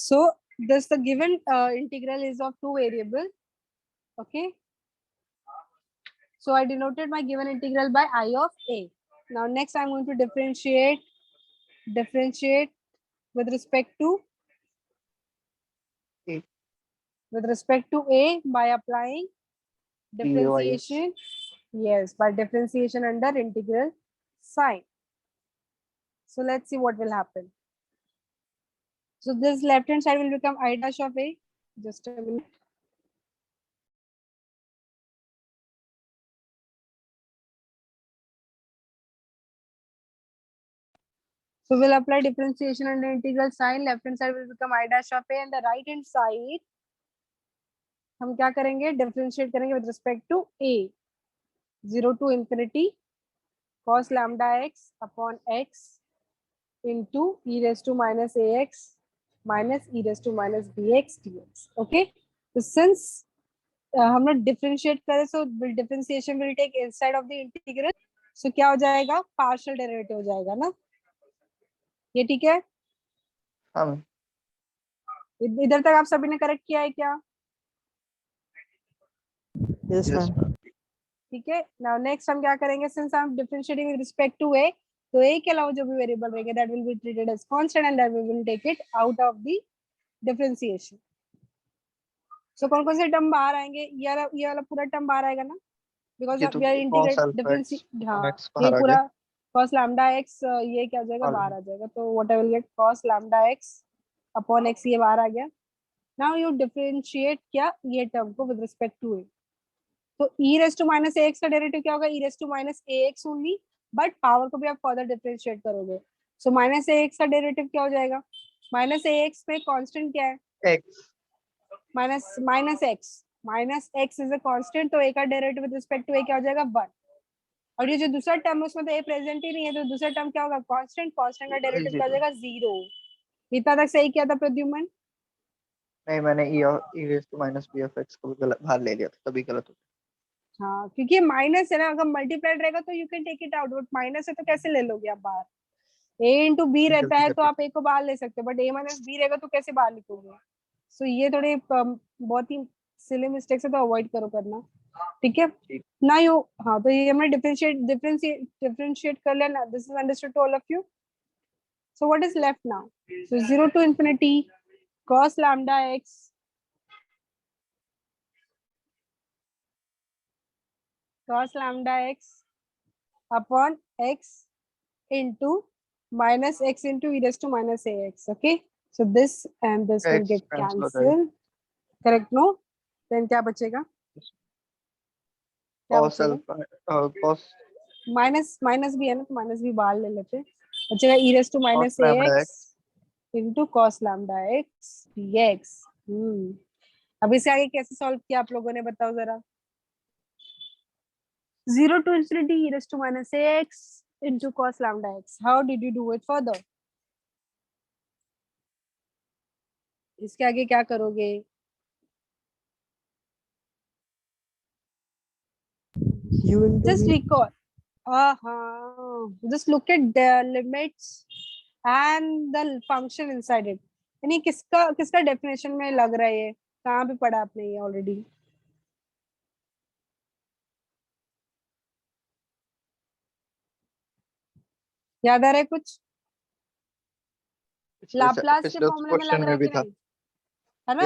So this the given integral is of two variable. Okay, so I denoted my given integral by I of a. Now next I'm going to differentiate with respect to A. by applying differentiation. Yes, by differentiation under integral sign. So let's see what will happen. So this left hand side will become I dash of a. Just a minute. So we'll apply differentiation under integral sign. Left hand side will become I dash of a, and the right hand side हम क्या करेंगे? Differentiate करेंगे with respect to a. 0 to infinity cos lambda x upon x into e raised to minus ax minus e raised to minus bx dx. Okay, so since हम लोग differentiate करें, so differentiation will take inside of the integral. So क्या हो जाएगा? Partial derivative हो जाएगा ना? ये ठीक है? हाँ, इधर तक आप सभी ने करेक्ट किया है क्या? yes ma'am. ठीक है. नाउ नेक्स्ट हम क्या करेंगे? Since I am differentiating with respect to a, तो ए के अलावा जो भी वेरिएबल रहेंगे that will be treated as constant and that we will take it out of the differentiation. So कौन कौन से टर्म बाहर आएंगे? ये वाला पूरा टर्म बाहर आएगा ना, because we are integrate difference. हाँ, ये पूरा cos lambda x ये क्या हो जाएगा? बाहर आ जाएगा. तो what I will gate cos lambda x upon x ये बाहर आ गया. नाउ यू डिफरेंशिएट क्या ये टर्म को विद रिस्पेक्ट टू ए. तो e raise to minus ax का डेरिवेटिव क्या होगा? e raise to minus ax only, but power को भी आप फर्दर डिफरेंशिएट करोगे. सो माइनस ax का डेरिवेटिव क्या हो जाएगा? माइनस ax में कांस्टेंट क्या है? X. Minus x is a constant, तो a का derivative with respect to a क्या हो जाएगा? 1. और ये जो दूसरा टर्म है उसमें तो a प्रेजेंट ही नहीं है, तो दूसरा टर्म क्या होगा? कांस्टेंट का डेरिवेटिव क्या हो जाएगा? 0. इतना तक सही किया था प्रद्युमन? नहीं, मैंने e raised to minus b of x को बाहर ले लिया था, तभी गलत हो गया. हाँ, क्योंकि माइनस है ना, अगर मल्टीप्लाइड रहेगा तो you can take it out, but minus है तो कैसे ले लोगे आप बाहर? a इंटू बी रहता है तो आप a को बाहर ले सकते हो, बट a माइनस बी रहेगा तो कैसे बाहर लिखोगे? सो ये थोड़े बहुत ही सिली मिस्टेक्स है, तो अवॉइड करो करना. ठीक है ना यू? हाँ, तो ये हमने डिफरेंशिएट कर लिया ना. This is understood to all of you. So what is left now? So 0 to infinity cos lambda x upon x into minus x into e raised to minus ax. Okay, so this and this will get cancelled. Correct? No? Then क्या बचेगा? cos minus भी है ना, तो minus भी बाहर ले लेते हैं. बचेगा e raised to minus ax into cos lambda x dx. अब इसे आगे कैसे सॉल्व किया आप लोगों ने? बताओ जरा. 0 to infinity e raised to minus ax into cos lambda x. How did you do it further? इसके आगे क्या करोगे? Just recall. Just look at the limits and the function inside it. यानी किसका डेफिनेशन में लग रहा है? ये कहाँ पे पढ़ा आपने ये ऑलरेडी? याद आ रहा है कुछ? लाप्लास के फॉर्मूले में लग रहा है कि नहीं? है ना?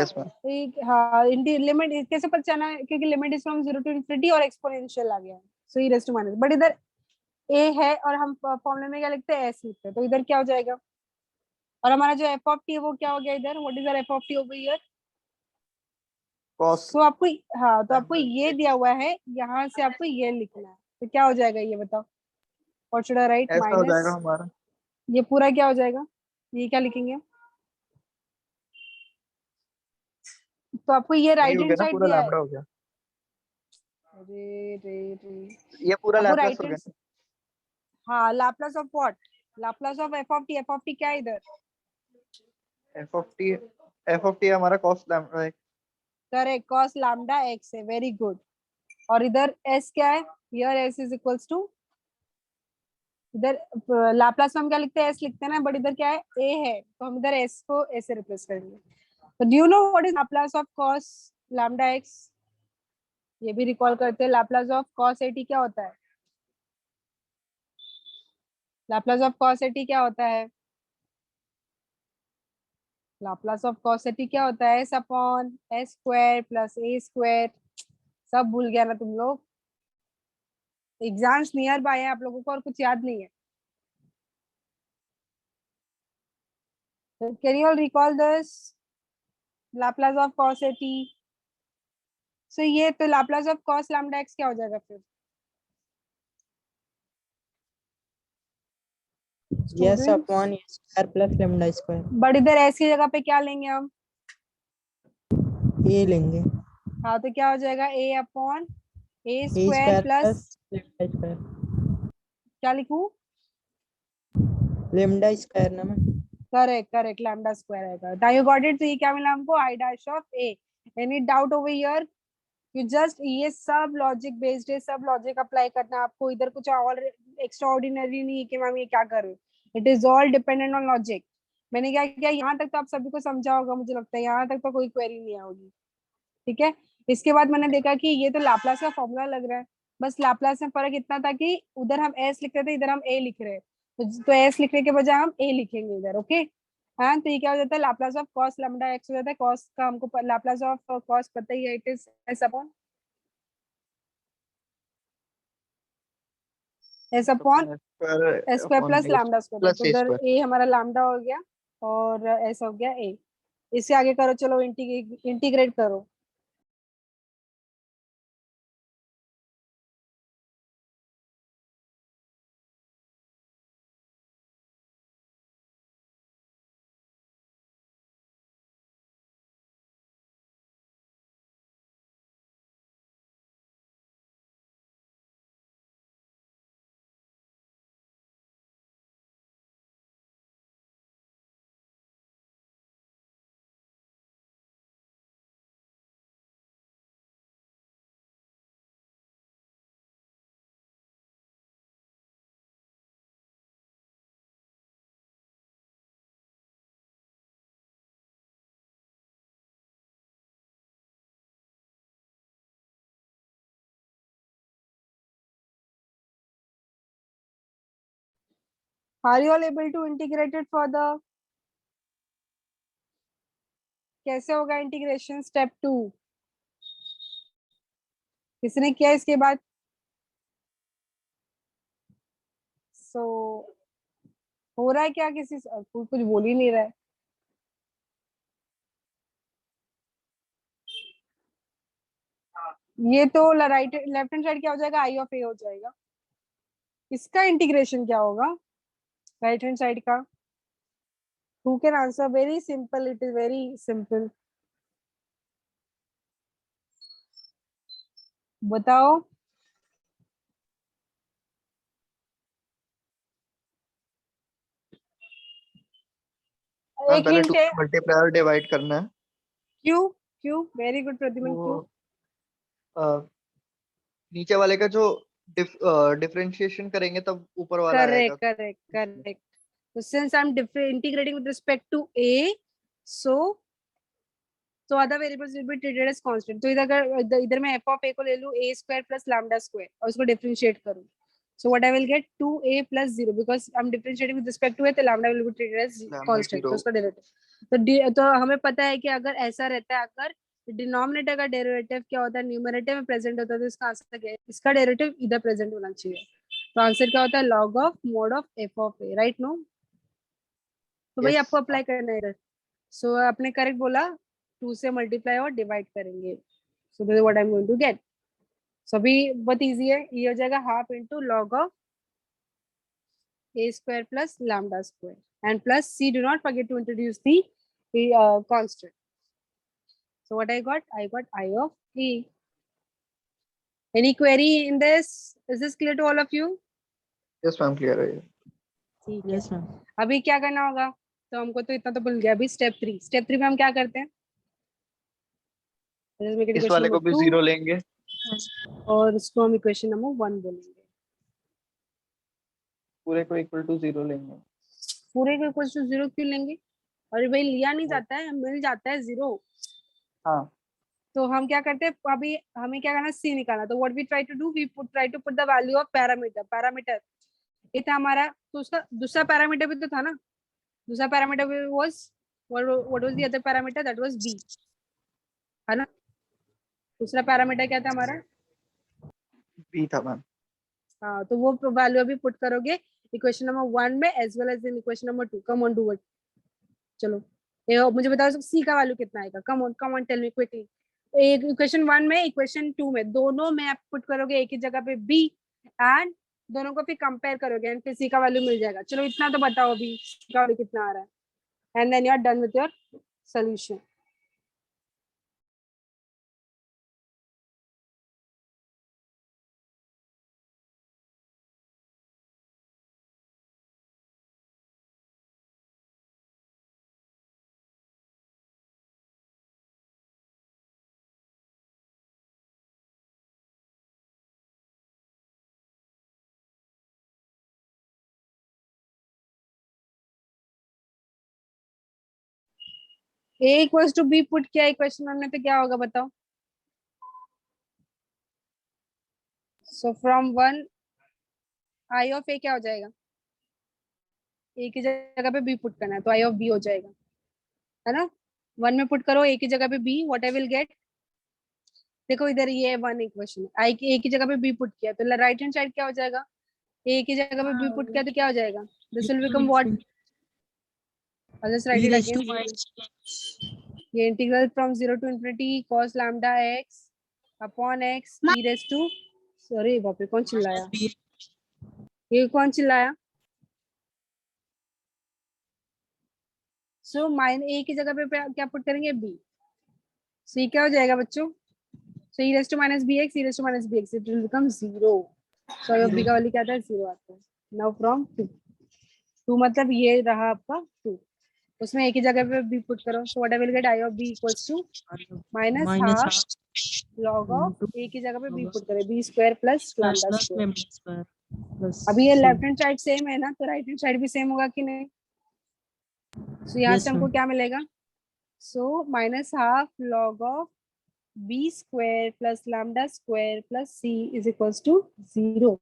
हाँ, लिमिट कैसे पता चला? क्योंकि limit is from 0 to infinity और एक्सपोनेंशियल आ गया, so e raise to minus. But इधर a है और हम फॉर्मूले में क्या लिखते हैं? s लिखते हैं, तो इधर क्या हो जाएगा? और हमारा जो f ऑफ t है वो क्या हो गया इधर? What is our f of t over here? तो आपको, हाँ, तो आपको ये दिया हुआ है, यहाँ से आपको ये लिखना है, तो क्या हो जाएगा ये बताओ? What should I right? Minus ये पूरा क्या हो जाएगा? ये क्या लिखेंगे? तो आपको ये राइट हैंड साइड दिया है. हो गया. रे ये पूरा लैप्लास हो गया. हाँ, Laplace of what? Laplace of f of t. f of t क्या है इधर? f of t हमारा cos lambda x. Correct, cos lambda x है. Very good. और इधर s क्या है? Here s is equals to इधर लाप्लास में हम क्या लिखते हैं, एस लिखते हैं ना, बट इधर क्या है, ए है, तो हम इधर एस को ए से रिप्लेस करेंगे। तो do you know what is Laplace of cos lambda x? ये भी रिकॉल करते हैं, लाप्लास ऑफ cos at क्या होता है? लाप्लास ऑफ cos at क्या होता है? लाप्लास ऑफ cos at क्या होता है? S upon s square plus a square. सब भूल गया ना तुम लोग? एग्जाम्स नियर बाय है आप लोगों को और कुछ याद नहीं है? Can you all recall this? Laplace of cos at। सो ये तो Laplace of cos lambda x क्या हो जाएगा फिर? Yes student, upon square plus lambda square. But इधर एस की जगह पे क्या लेंगे हम? ए लेंगे। हाँ, तो क्या हो जाएगा, a upon a a square square plus, plus lambda square. क्या लिखूं? लेमडा स्क्वायर ना ma'am. Correct correct, lambda square आएगा। Now you got it. तो ये क्या मिला हमको, I dash of a. Any doubt over here? You just, ये सब लॉजिक बेस्ड है, सब लॉजिक अप्लाई करना है आपको। इधर कुछ और एक्स्ट्रा ऑर्डिनरी नहीं है कि मैम ये क्या कर रहे हो। It is all dependent on logic. मैंने क्या किया, यहाँ तक तो आप सभी को समझा होगा मुझे लगता है, यहाँ तक तो कोई क्वेरी नहीं होगी। ठीक है, इसके बाद मैंने देखा कि ये तो लाप्लास का फॉर्मूला लग रहा है, बस लाप्लास में फर्क इतना था कि उधर हम एस लिख रहे थे, इधर हम ए लिख रहे हैं। तो एस लिखने के बजाय हम ए लिखेंगे इधर। ओके, हाँ, तो ये क्या हो जाता है, Laplace of cos lambda x हो जाता है। कॉस का हमको लाप्लास ऑफ कॉस पता ही है, it is S upon S upon s square plus lambda square. Plus तो ए उधर स्क्वायर। ए हमारा लैम्डा हो गया और एस हो गया ए। इससे आगे करो, चलो इंटीग्रेट करो। Are you all able to integrate it for the, कैसे होगा इंटीग्रेशन स्टेप 2? किसने किया इसके बाद? सो हो रहा है क्या, किसी से कोई कुछ बोल ही नहीं रहा है? ये तो राइट लेफ्ट हैंड साइड क्या हो जाएगा, आई ऑफ ए हो जाएगा। इसका इंटीग्रेशन क्या होगा राइट हैंड साइड का? Who can answer? Very simple, it is very simple. बताओ। मैम एक पहले हिंट 2 है। से मल्टीप्लाई और डिवाइड करना है। क्यों? क्यों? वेरी गुड प्रतिमन, वो क्यों? नीचे वाले का जो डिफरेंशिएशन करेंगे तब ऊपर वाला आएगा। Correct correct correct. So since I'm integrating with respect to a, so other variables will be treated as constant. तो इधर मैं f of a को ले लूँ a square plus lambda square और उसको differentiate करूँ, so what I will get 2a plus 0 because I'm differentiating with respect to a, तो lambda will be treated as lambda constant, 0। तो उसका डेरिवेटिव। तो हमें पता है कि अगर ऐसा रहता है, अगर डिनोमिनेटर का डेरिवेटिव क्या होता है, न्यूमरेटर में प्रेजेंट होता है, तो इसका आंसर क्या है, इसका डेरिवेटिव इधर प्रेजेंट होना चाहिए। तो आंसर क्या होता है, log of mod of f of a, right? No, तो वही यस। आपको अप्लाई करना है इधर। सो आपने करेक्ट बोला, 2 से मल्टीप्लाई और डिवाइड करेंगे, so this is what I am going to get. So अभी बहुत इजी है, ये हो जाएगा half into log of a square plus lambda square and plus c, do not forget to introduce the constant. So what I got I of e. Any query in this? Is this clear to all of you? Yes ma'am clear है ये। ठीक है, yes ma'am. अभी क्या करना होगा, तो हमको तो इतना तो भूल गया। अभी स्टेप 3, स्टेप 3 में हम क्या करते हैं, इस इक्वेशन वाले को नंबर भी 2 जीरो लेंगे। और इसको हम इक्वेशन नंबर 1 बोलेंगे। पूरे को इक्वल टू 0 लेंगे। पूरे को इक्वल टू 0 क्यों लेंगे? अरे भाई लिया नहीं जाता है, मिल जाता है 0। हाँ तो हम क्या करते हैं, अभी हमें क्या करना, सी निकालना। तो what we try to do, we try to put the value of parameter ये था हमारा। तो उसका दूसरा पैरामीटर भी तो था ना, दूसरा parameter was what was the other parameter, that was B, है ना। दूसरा पैरामीटर क्या था हमारा? बी था मैम। हाँ, तो वो वैल्यू अभी पुट करोगे इक्वेशन नंबर 1 में as well as in equation number 2। Come on do it. चलो ये मुझे बताओ सी का वैल्यू कितना आएगा? Come on tell me quickly. एक इक्वेशन 1 में, इक्वेशन 2 में, दोनों में आप पुट करोगे एक ही जगह पे बी, एंड दोनों को फिर कंपेयर करोगे एंड फिर सी का वैल्यू मिल जाएगा। चलो इतना तो बताओ अभी सी का वैल्यू कितना आ रहा है, and then you are done with your solution. A equals to B put किया इक्वेशन हमने, तो क्या होगा बताओ? सो फ्रॉम 1 आई ऑफ ए क्या हो जाएगा? ए की जगह पे बी पुट करना है तो आई ऑफ बी हो जाएगा, है ना। 1 में पुट करो ए की जगह पे B, what I will get. देखो इधर ये 1 इक्वेशन, आई की ए की जगह पे बी पुट किया तो राइट हैंड साइड क्या हो जाएगा? ए की जगह पे बी पुट किया तो क्या हो जाएगा? This will become what? I'll just write it again. ये integral from 0 to infinity cos lambda x upon x e raised to, sorry बाप रे कौन चिल्लाया? ये कौन चिल्लाया? सो माइन ए की जगह पे क्या पुट करेंगे? बी। सी क्या हो जाएगा बच्चों? सो e raised to minus bx, e raised to minus bx, it will become 0. सो अब बी का वैल्यू क्या आता है? 0 आता है। नाउ फ्रॉम 2 मतलब ये रहा आपका 2, उसमें एक ही जगह पे बी पुट करो। So what I will get, I of b equals to minus half log of a की जगह पे बी पुट करें, b square plus lambda square. अभी ये लेफ्ट हैंड साइड सेम है ना, तो राइट हैंड साइड भी सेम होगा कि नहीं? सो यहाँ से हमको क्या मिलेगा? So minus half log of b square plus lambda square plus c is equals to 0.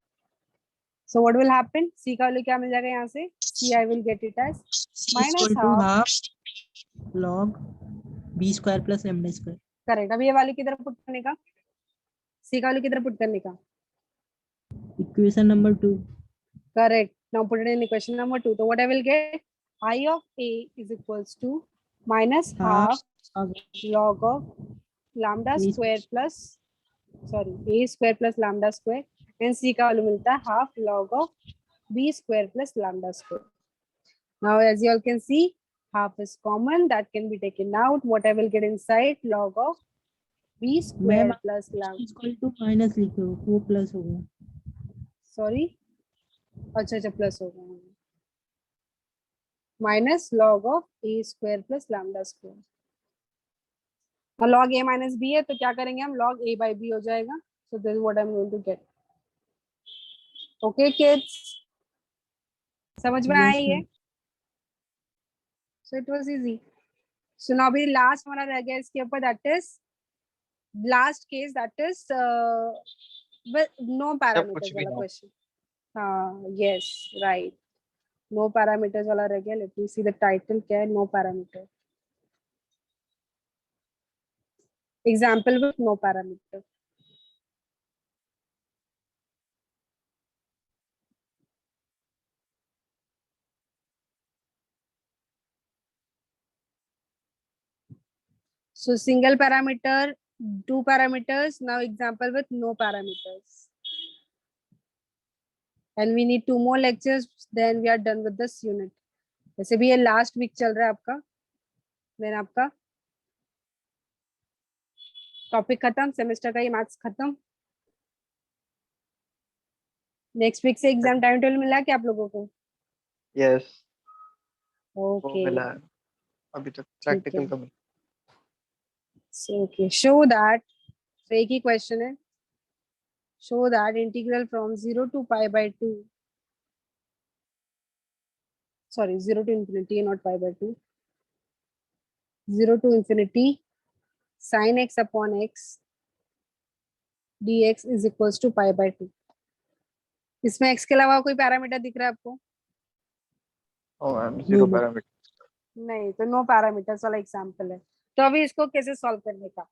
So what will happen? C का वैल्यू क्या मिल जाएगा यहाँ से? C I will get it as minus half log b square plus lambda square. Correct. अभी ये वाली किधर put करने का? C का वैल्यू किधर पुट करने का? Equation number 2. Correct. Now put it in equation number 2. So what I will get? I of A is equals to minus half log of lambda square plus, sorry, A square plus lambda square, and C का value मिलता है half log of B square plus lambda square. Now as you all can see, half is common, that can be taken out. What I will get inside? Log of B square plus lambda is equal to minus लिखो, वो plus होगा. sorry, अच्छा plus होगा, minus log of A square plus lambda square. और log ए minus B है तो क्या करेंगे हम? लॉग ए बाई बी हो जाएगा। So this is what I am going to get. Okay kids, समझ में आई है? So it was easy. So now अभी लास्ट हमारा रह गया इसके ऊपर, that is last case, that is no parameters वाला क्वेश्चन। हाँ यस राइट, नो पैरामीटर्स वाला रह गया। Let me see the title क्या है, no parameter, example with no parameter. So single parameter, 2 parameters. Now example with no parameters. And we need 2 more lectures. Then we are done with this unit. वैसे भी ये last week चल रहा है आपका, then आपका टॉपिक खत्म, semester का ये मैथ्स खत्म। नेक्स्ट वीक से एग्जाम टाइम टेबल मिला क्या आप लोगों को? यस ओके मिला है, अभी तक प्रैक्टिकल का मिला। सो ओके, शो दैट, तो एक ही क्वेश्चन है, show that integral from 0 to pi by 2 sorry, 0 to infinity, not pi by 2. 0 to infinity sin x upon x dx is equals to pi by 2. इसमें x के अलावा कोई parameter दिख रहा है आपको? ओ मैम, जीरो no. पैरामीटर। नहीं, तो नो पैरामीटर्स वाला एग्जांपल है। तो अभी इसको कैसे सॉल्व करने का?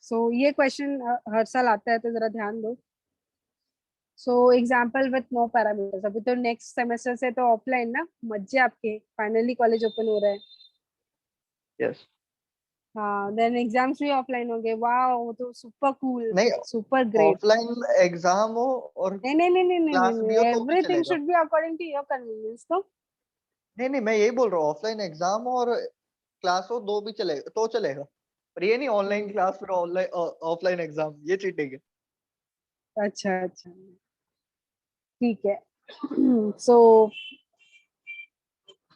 सो ये क्वेश्चन हर साल आता है, तो जरा ध्यान दो। So example with no parameters. अभी तो नेक्स्ट सेमेस्टर से तो ऑफलाइन ना, मजे आपके, फाइनली कॉलेज ओपन हो रहा है। यस। हाँ, देन एग्जाम्स भी ऑफलाइन होंगे। वाह, वो तो सुपर कूल, नहीं, सुपर ग्रेट। ऑफलाइन एग्जाम हो और नहीं नहीं नहीं नहीं नहीं क्लास भी हो तो भी एवरीथिंग चलेगा। Should be according to your convenience. तो नहीं, मैं यही बोल रहा हूँ, ऑफलाइन एग्जाम और क्लास हो दो भी चलेगा तो चलेगा, पर ये नहीं ऑनलाइन क्लास फिर ऑनलाइन ऑफलाइन एग्जाम, ये चीटिंग है। अच्छा अच्छा, ठीक है। So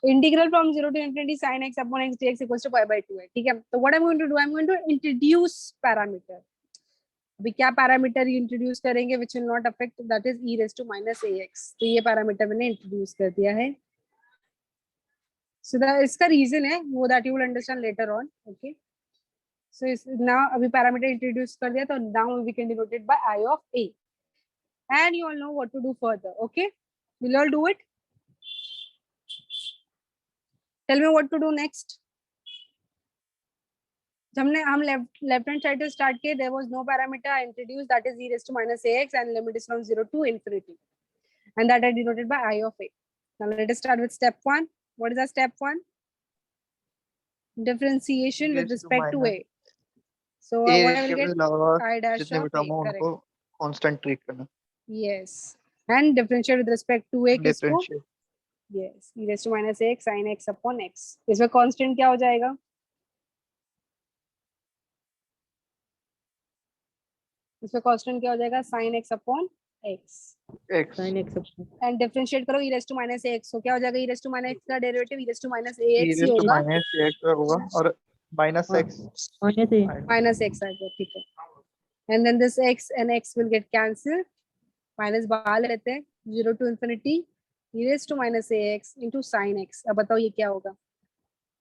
integral from 0 to infinity sin x upon x dx equals to pi by 2 है, ठीक है। तो what I am going to do, I am going to introduce parameter. अभी क्या पैरामीटर इंट्रोड्यूस करेंगे which will not affect, that is e raised to minus ax। तो ये parameter मैंने इंट्रोड्यूस कर दिया है। सो इसका रीजन है वो that you will understand later on, okay. So इस नाउ अभी पैरामीटर इंट्रोड्यूस कर दिया, तो now we can denote it by i of a and you all know what to do further, okay? Will you all do it? Tell me what to do next. हमने हम left hand side से start किए, there was no parameter, I introduce that is e raised to minus ax and limit is from 0 to infinity, and that I denoted by I of a. Now let us start with step 1. What is our step 1? Differentiation with respect to a. So what I will get, I dash जितने भी of term a, हो correct? उनको constant treat करना। Yes, and differentiate with respect to a किसको? Differentiate. Yes, e raised to minus ax sin x upon x. इसमें constant क्या हो जाएगा? इसमें कांस्टेंट क्या हो जाएगा? sin x upon x। X sin x upon and differentiate करो e raised to minus ax, तो क्या हो जाएगा? e raised to minus x का derivative e raised to minus e ax ही raised to होगा, minus x होगा और माइनस हाँ, x minus a minus x आएगा, ठीक है। And then this x and x will get cancelled, माइनस बाहर लेते हैं, 0 to infinity e raised to minus ax into sin x। अब बताओ ये क्या होगा?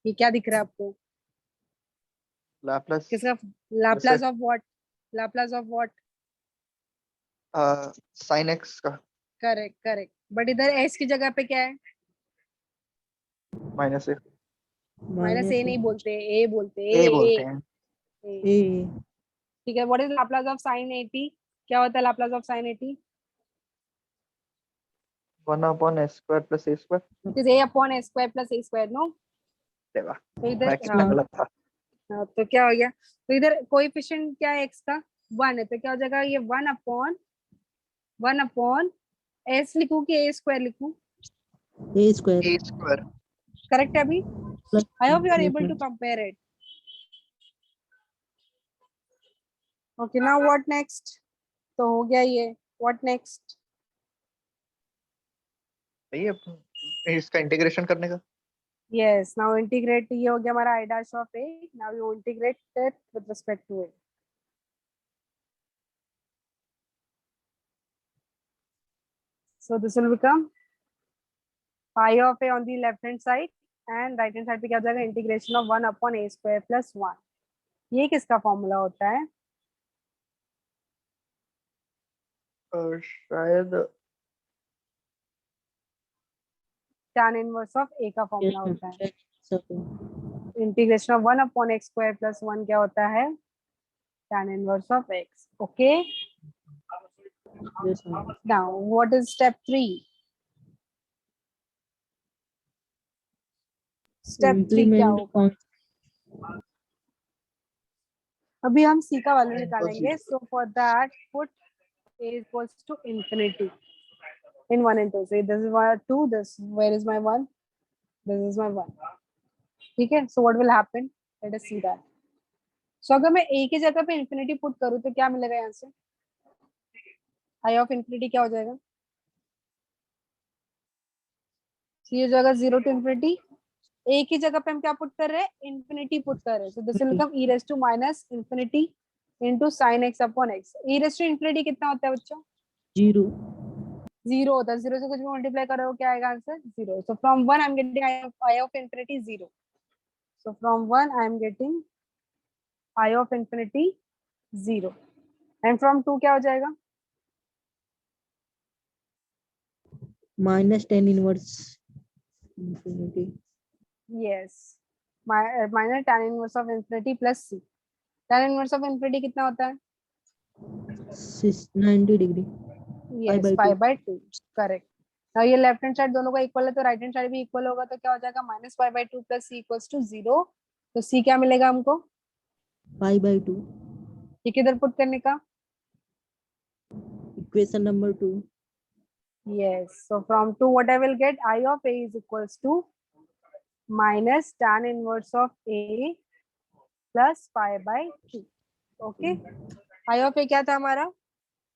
ये क्या दिख रहा है आपको? लैप्लास किसका? Laplace of what? Laplace of what? sin x का करेक्ट करेक्ट, बट इधर s की जगह पे क्या है? माइनस ए माइनस ए नहीं बोलते, ए बोलते, ए बोलते हैं। a ठीक है। What is Laplace of sin 80? क्या होता है Laplace of sin 80? 1 upon s square plus a square। It is a upon a square plus a square, no? देवा तो इधर मैक्स में गलत था। हाँ, तो क्या हो गया? तो इधर कोएफिशिएंट क्या है x का? 1 है, तो क्या हो जाएगा? ये 1 अपॉन s लिखूं कि a स्क्वायर लिखूं? a square a square correct है अभी? plus I hope you are b able to plus compare it. Okay, now what next? तो हो गया ये, व्हाट नेक्स्ट? सही है, इसका इंटीग्रेशन करने का। Yes, now integrate, ये हो गया हमारा I dash of a. Now you integrate it with respect to a. So this will become I of a on the left hand side and right hand side पे क्या हो जाएगा? Integration of 1 upon a square plus 1. ये किसका formula होता है? शायद tan inverse of a का फॉर्मूला yes होता है। so integration of 1 upon x square plus 1 क्या होता है? tan inverse of x. Okay. yes ma'am. Now what is step 3? Step 3 क्या Implement होगा? अभी हम c का वैल्यू निकालेंगे। So for that put a equals to infinity in 1 and 2. So this is 1 2, this where is my 1? This is my 1. ठीक है। So what will happen? Let us see that. So अगर मैं a की जगह पे infinity put करूँ तो क्या मिलेगा यहाँ से? I of infinity क्या हो जाएगा? So ये जाएगा 0 to infinity, a की जगह पे हम क्या पुट कर रहे हैं? infinity पुट कर रहे हैं। So this will become e raised to minus infinity into sin x upon x. e raised to infinity कितना होता है बच्चों? 0 जीरो होता है, जीरो से कुछ भी मल्टीप्लाई करो क्या आएगा answer zero. So from one I am getting I of infinity zero. So from one I am getting I of infinity zero. And from two क्या हो जाएगा? Minus tan inverse infinity. Yes, minus tan inverse of infinity plus C. tan inverse of infinity कितना होता है? 90 degree. Yes, 5/2. Correct. now ये left hand side दोनों का equal है तो राइट हैंड साइड भी इक्वल होगा, तो क्या हो जाएगा minus 5/2 plus C equals to 0. तो सी क्या मिलेगा हमको? 5/2. ये किधर पुट करने का? Equation number 2. Yes. So from 2 what I will get? I of A is equals to minus tan inverse of A plus pi by 2. Okay. I of A क्या था हमारा?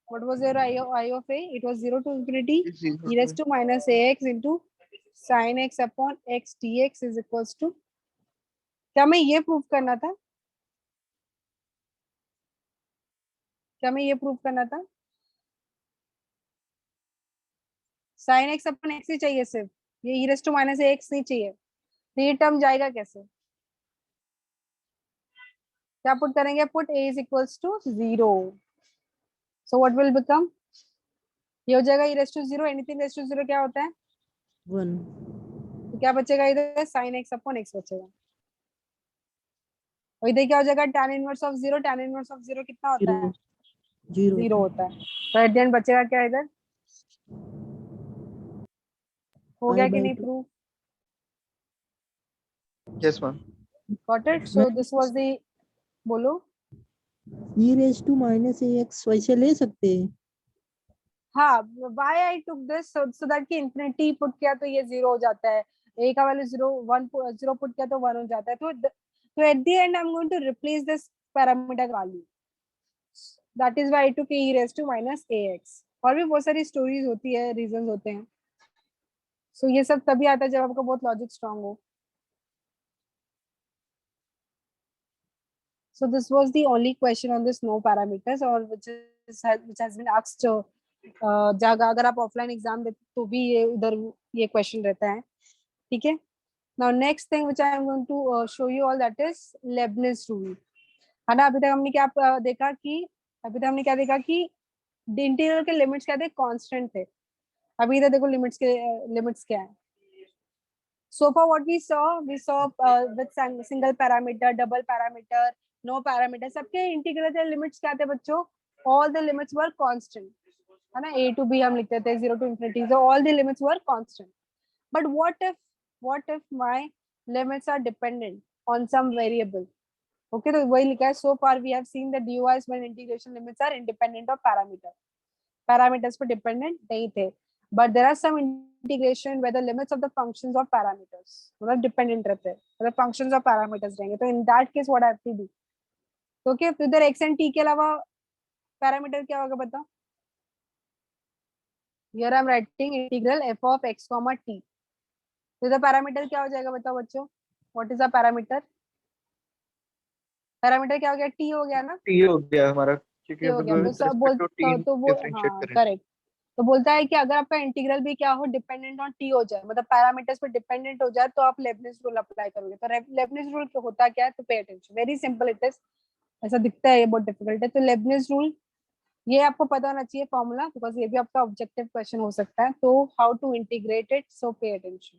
What was your I of A? It was 0 to infinity e raised to minus ax into sin x upon x dx is equals to. क्या मैं ये prove करना था? क्या मैं ये प्रूव करना था? sin x अपन x ही चाहिए सिर्फ, ये e raised to minus ax नहीं चाहिए. तो ये टर्म जाएगा कैसे? क्या पुट करेंगे? Put a is equals to 0. So what will become? ये हो जाएगा e raised to 0. Anything raised to 0 क्या होता है? 1. तो क्या बचेगा इधर? sin x upon x बचेगा. और इधर क्या हो जाएगा? tan inverse of 0. tan inverse of 0 कितना होता है? 0 होता है. तो एट द एंड बचेगा क्या इधर? हो गया कि नहीं proof? Yes, ma'am. Got it? So this was the, बोलो. e raised to minus ax वैसे ले सकते हैं. हाँ, why I took this so that कि infinity पुट किया तो ये 0 हो जाता है, a का वैल्यू 0 1 0 पुट किया तो 1 हो जाता है. तो at the end I'm going to replace this parameter value. That is why I took e raised to minus ax. और भी बहुत सारी स्टोरीज होती है, रीजंस होते हैं. सो ये सब तभी आता है जब आपका बहुत लॉजिक स्ट्रांग हो. So this was the only question on this no parameters or which has been asked. जगह अगर आप ऑफलाइन एग्जाम देते तो भी ये उधर ये क्वेश्चन रहता है. ठीक है. Now next thing which I am going to show you all, that is Leibniz rule. है ना. अभी तक हमने क्या देखा कि इंटीग्रल के लिमिट्स क्या थे? कांस्टेंट थे. अभी इधर देखो लिमिट्स क्या है. So far what we saw with single parameter, double parameter, no parameter, सबके इंटीग्रल के लिमिट्स क्या थे बच्चों? All the limits were constant. है ना. A to B हम लिखते थे 0 to infinity. So all the limits were constant. But what if my limits are dependent on some variable? Okay, तो वही लिखा है. So far we have seen that duis when integration limits are independent of parameters पर dependent नहीं थे. But there are some integration where the limits of the functions of parameters मतलब dependent रहते हैं, मतलब functions of parameters रहेंगे. तो in that case what I have to do? तो okay, इधर x and t के अलावा पैरामीटर क्या होगा बताओ? Here I am writing integral f of x, t. तो इधर पैरामीटर क्या हो जाएगा बताओ बच्चों? What is the parameter? Parameter क्या हो गया? t हो गया ना. T हो गया हमारा, क्योंकि t हो गया. with respect to T तो वो differentiate हाँ करें. करेक्ट. तो बोलता है कि अगर आपका इंटीग्रल भी क्या हो? डिपेंडेंट ऑन टी हो जाए, मतलब पैरामीटर्स पे डिपेंडेंट हो जाए, तो आप लेबनिज रूल अप्लाई करोगे. तो लेबनिज रूल होता क्या है? तो pay attention. Very simple it is. ऐसा दिखता है ये बहुत डिफिकल्ट है. तो लेबनिज रूल ये आपको पता होना चाहिए फॉर्मूला, बिकॉज ये भी आपका ऑब्जेक्टिव क्वेश्चन हो सकता है. तो how to integrate it? So pay attention.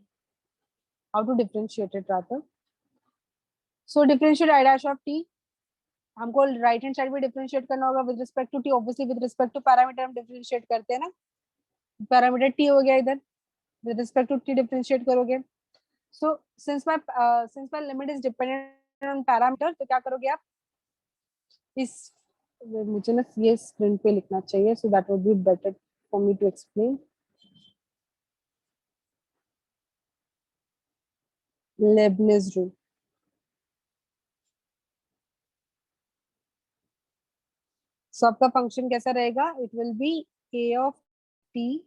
How to differentiate it rather. So differentiate I dash of T. हमको राइट हैंड साइड में डिफरेंशिएट करना होगा with respect to T. Obviously with respect to parameter हम differentiate करते हैं ना. Parameter T हो गया इधर, with respect to t differentiate करोगे. So since my limit is dependent on parameter, तो क्या करोगे आप? इस मुझे ना ये स्क्रीन पे लिखना चाहिए, so that would be better for me to explain. Leibniz rule. So आपका फंक्शन कैसा रहेगा? It will be a of t,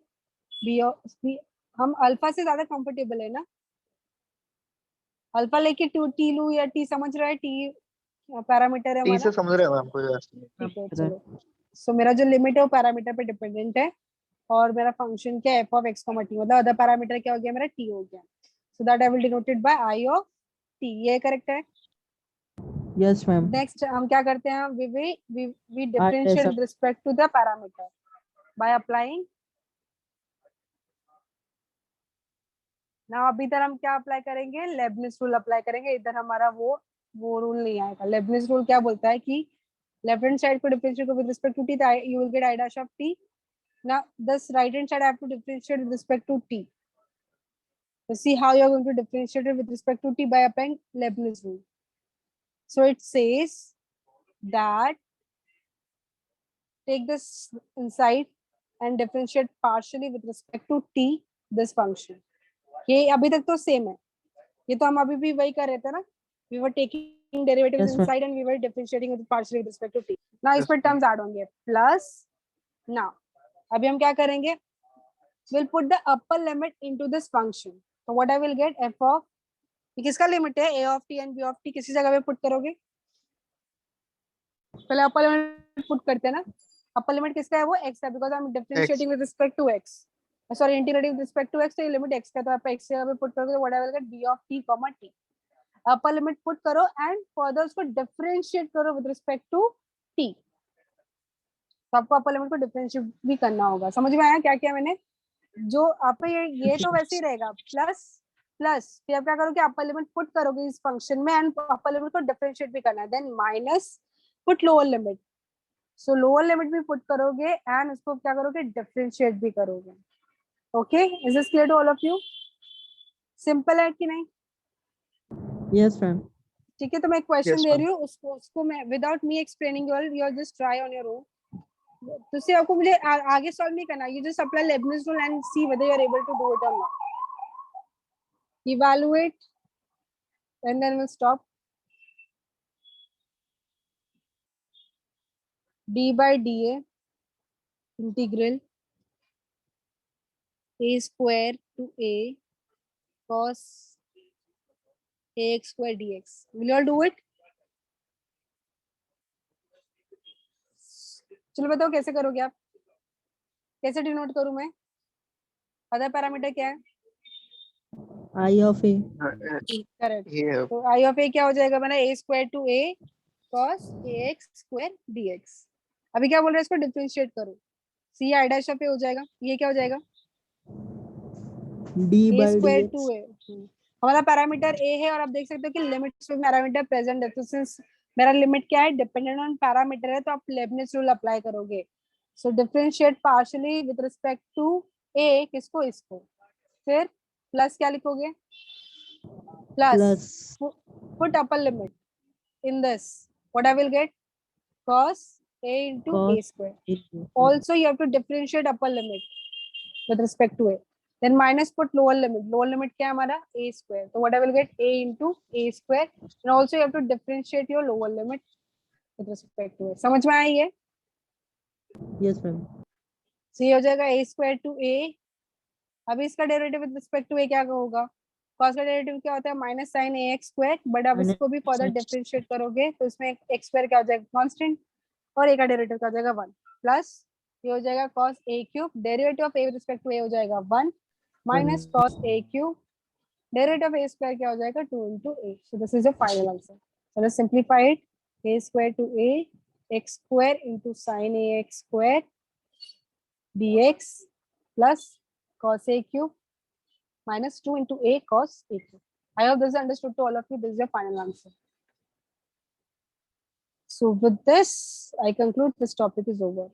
b of b. हम अल्फा से ज्यादा कंफर्टेबल है ना. अल्फा लेके टी लू या टी, समझ रहा है? टी पैरामीटर है T हमारा. से समझ रहे हैं आपको यार. ठीक है चलो. सो मेरा जो लिमिट है वो पैरामीटर पे डिपेंडेंट है और मेरा फंक्शन क्या है, f of x, t, मतलब अदर पैरामीटर क्या हो गया मेरा, t हो गया. So that I will denoted by i of t. ये करेक्ट है. Yes, ma'am. नेक्स्ट हम क्या करते हैं, we I differentiate dash with respect to the parameter by applying. ना अभी इधर हम क्या अप्लाई करेंगे, लेबनिज रूल अप्लाई करेंगे. इधर हमारा वो रूल नहीं आएगा. लेबनिज रूल क्या बोलता है कि लेफ्ट हैंड साइड को differentiate with respect to T, you will get i dash of t. Now this right hand side I have to differentiate with respect to t. So see how you are going to differentiate it with respect to t by applying Leibniz rule. So it says that take this inside and differentiate partially with respect to t this function. ये अभी तक तो same है. ये तो हम अभी भी वही कर रहे थे ना. We were taking derivatives Yes, ma'am. inside and we were differentiating with partially with respect to t. Now इस Yes, पर ma'am. terms add होंगे plus. Now अभी हम क्या करेंगे, we'll put the upper limit into this function. So what I will get, f of, ये किसका limit है, a of t and b of t, किसी जगह पे पुट करोगे. पहले अपर लिमिट पुट करते हैं ना. अपर लिमिट किसका है, वो x है, because I am differentiating with respect to x. Sorry, integrating with respect to x, तो ये लिमिट x का, तो आप x जगह पे पुट करोगे, what I will gate, b of t, t. Upper limit put करो एंड फर्दर उसको डिफरेंशिएट करो विद रिस्पेक्ट टू t. तो आपको अपर लिमिट को डिफरेंशिएट भी करना होगा. समझ में आया क्या किया मैंने. जो आप ये तो वैसे ही रहेगा, प्लस फिर आप क्या करोगे, अपर लिमिट पुट करोगे इस फंक्शन में एंड अपर लिमिट को डिफरेंशिएट भी करना है. Then minus put lower limit. So lower limit भी पुट करोगे एंड उसको क्या करोगे, डिफरेंशिएट भी करोगे. Okay, is this clear to all of you. Simple है कि नहीं. Yes, ma'am. ठीक है, तो मैं क्वेश्चन Yes, दे ma'am. रही हूँ, उसको मैं without me explaining you are just try on your own. तो से आपको मुझे आगे सॉल्व नहीं करना. You just apply Leibniz rule and see whether you are able to do it और not. Evaluate and then we'll stop. D by dA integral a square to a cos ax square dx. Will you all do it? चलो बताओ कैसे करोगे आप, कैसे denote करूं मैं. Other parameter क्या है, I of a. Correct. Yeah. तो आई ऑफ ए क्या हो जाएगा बना, a square to a cos ax square dx. अभी क्या बोल रहे हैं, इसको डिफरेंशिएट करो. सी आई डैश ऑफ ए हो जाएगा, ये क्या हो जाएगा, D a by square dx. To a. हमारा पैरामीटर a है और आप देख सकते हो कि लिमिट्स में पैरामीटर प्रेजेंट है. तो सिंस मेरा लिमिट क्या है, डिपेंडेंट ऑन पैरामीटर है, तो आप लेबनिज रूल अप्लाई करोगे. So differentiate partially with respect to a, किसको, इसको. फिर प्लस क्या लिखोगे, plus Plus put upper limit in this, what I will get, cos a into a cos square. a. Also you have to differentiate upper limit with respect to a. Then minus put lower limit. Lower limit क्या है हमारा, a square. So what I will get, a into a square. And also you have to differentiate your lower limit with respect to a. समझ में आया ये. Yes, ma'am. So ये हो जाएगा a square to a. अभी इसका derivative with respect to a क्या होगा, cos का डेरिवेटिव क्या होता है, minus sine A x square. But अब इसको भी फर्दर डिफरेंशिएट करोगे तो इसमें एक्स स्क्वायर क्या हो जाएगा, कांस्टेंट, और a का डेरिवेटिव क्या हो जाएगा 1. प्लस ये हो जाएगा cos a cube, derivative of a with respect to a हो जाएगा 1 minus cos a cube, derivative of a square क्या हो जाएगा 2 into a. So this is the final answer. So let's simplify it. A square to a x square into sin a x square dx plus cos a cube minus 2 into a cos a cube. I hope this is understood to all of you. This is your final answer. So with this, I conclude this topic is over.